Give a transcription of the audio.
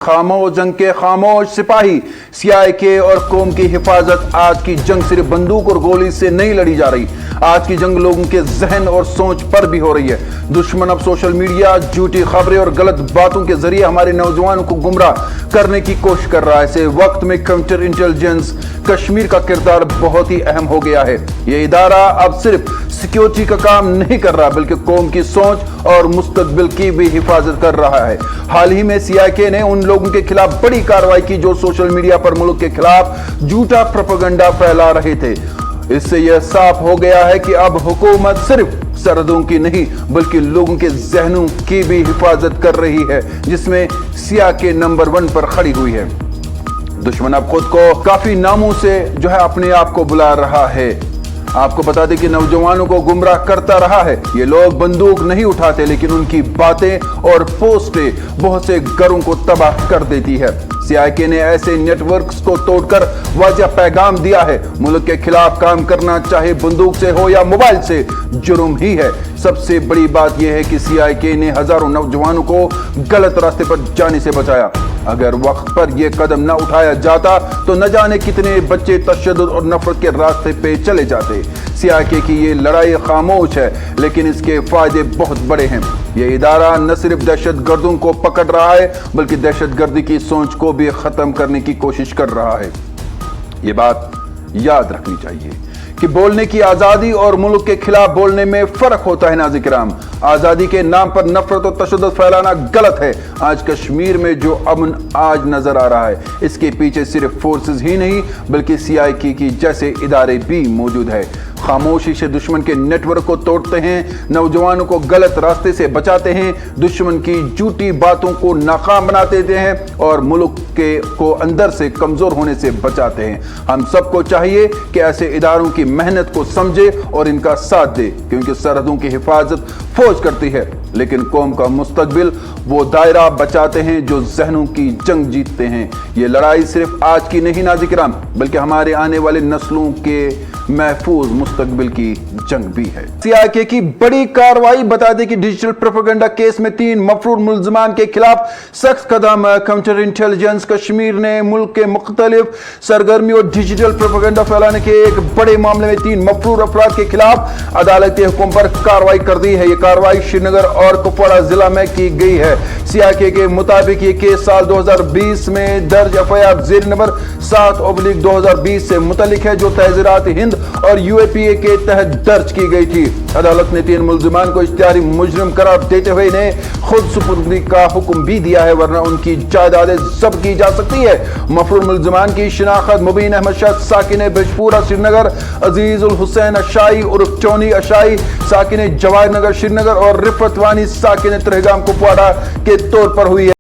खामोश जंग के खामोश सिपाही सीआईके और कौम की हिफाजत। आज की जंग सिर्फ बंदूक और गोली से नहीं लड़ी जा रही, आज की जंग लोगों के जहन और सोच पर भी हो रही है। दुश्मन अब सोशल मीडिया, झूठी खबरें और गलत बातों के जरिए हमारे नौजवानों को गुमराह करने की कोशिश कर रहा है। ऐसे वक्त में काउंटर इंटेलिजेंस कश्मीर का किरदार बहुत ही अहम हो गया है। ये इदारा अब सिर्फ सिक्योरिटी का काम नहीं कर रहा बल्कि कौम की सोच और मुस्तकबिल की भी हिफाजत कर रहा है। हाल ही में सीआईके ने उन लोगों के खिलाफ बड़ी कार्रवाई की जो सोशल मीडिया पर मुल्क के खिलाफ झूठा प्रोपेगेंडा फैला रहे थे। इससे यह साफ हो गया है कि अब हुकूमत सिर्फ सरहदों की नहीं बल्कि लोगों के जहनों की भी हिफाजत कर रही है, जिसमें सीआईके नंबर 1 पर खड़ी हुई है। दुश्मन अब खुद को काफी नामों से अपने आप को बुला रहा है। आपको बता दें कि नौजवानों को गुमराह करता रहा है। ये लोग बंदूक नहीं उठाते लेकिन उनकी बातें और पोस्टें बहुत से घरों को तबाह कर देती है। सीआईके ने ऐसे नेटवर्क्स को तोड़कर वाज़ेह पैगाम दिया है, मुल्क के खिलाफ काम करना चाहे बंदूक से हो या मोबाइल से जुर्म ही है। सबसे बड़ी बात यह है कि सीआईके ने हजारों नौजवानों को गलत रास्ते पर जाने से बचाया। अगर वक्त पर यह कदम न उठाया जाता तो न जाने कितने बच्चे तशद्दुद और नफरत के रास्ते पे चले जाते। सीआईके की ये लड़ाई खामोश है लेकिन इसके फायदे बहुत बड़े हैं। यह इदारा न सिर्फ दहशतगर्दों को पकड़ रहा है बल्कि दहशतगर्दी की सोच को भी खत्म करने की कोशिश कर रहा है। ये बात याद रखनी चाहिए कि बोलने की आजादी और मुल्क के खिलाफ बोलने में फर्क होता है। नाज़रीन किराम, आजादी के नाम पर नफरत और तशद्दुद फैलाना गलत है। आज कश्मीर में जो अमन आज नजर आ रहा है इसके पीछे सिर्फ फोर्सेस ही नहीं बल्कि सीआईके की जैसे इदारे भी मौजूद है। खामोशी से दुश्मन के नेटवर्क को तोड़ते हैं, नौजवानों को गलत रास्ते से बचाते हैं, दुश्मन की झूठी बातों को नाकाम बना देते हैं और मुल्क को अंदर से कमजोर होने से बचाते हैं। हम सबको चाहिए कि ऐसे इदारों की मेहनत को समझे और इनका साथ दे, क्योंकि सरहदों की हिफाजत फौज करती है लेकिन कौम का मुस्तकबिल वो दायरा बचाते हैं जो जहनों की जंग जीतते हैं। ये लड़ाई सिर्फ आज की नहीं नाज़रीन किराम बल्कि हमारे आने वाले नस्लों के महफूज मुस्तकबिल की जंग भी है। सीआईके की बड़ी कार्रवाई। बता दें कि डिजिटल प्रोपेगेंडा केस में 3 मफरूर मुल्ज़मान के खिलाफ सख्त कदम। काउंटर इंटेलिजेंस कश्मीर ने मुल्क के मुख्तलिफ सरगर्मी और डिजिटल प्रोपेगेंडा फैलाने के एक बड़े मामले में 3 मफरूर अफराद के खिलाफ अदालती हुक्म पर कार्रवाई कर दी है। ये कार्रवाई श्रीनगर और कुपवाड़ा जिला में की गई है। सीआईके के मुताबिक ये केस साल 2020 में दर्ज एफआईआर जेर नंबर 7/2020 से मुतल्लिक है जो तहज़ीरात हिंद और यूएपीए के तहत दर्ज की गई थी। अदालत ने 3 मुल्ज़िमान को इख्तियारी मुजरिम करार देते हुए इन्हें खुद सुपुर्दगी का हुक्म भी दिया है, वरना उनकी जायदादें जब्त की जा सकती है। मफरूर मुल्ज़िमान की शिनाख्त मुबीन अहमद शाह साकिन बिजपुरा श्रीनगर, अजीजुल हुसैन अशाई उर्फ चौनी अशाई साकिन जवाहर नगर श्रीनगर और रिफत वानी साकिन त्रिहगाम कुपवाड़ा के तौर पर हुई है।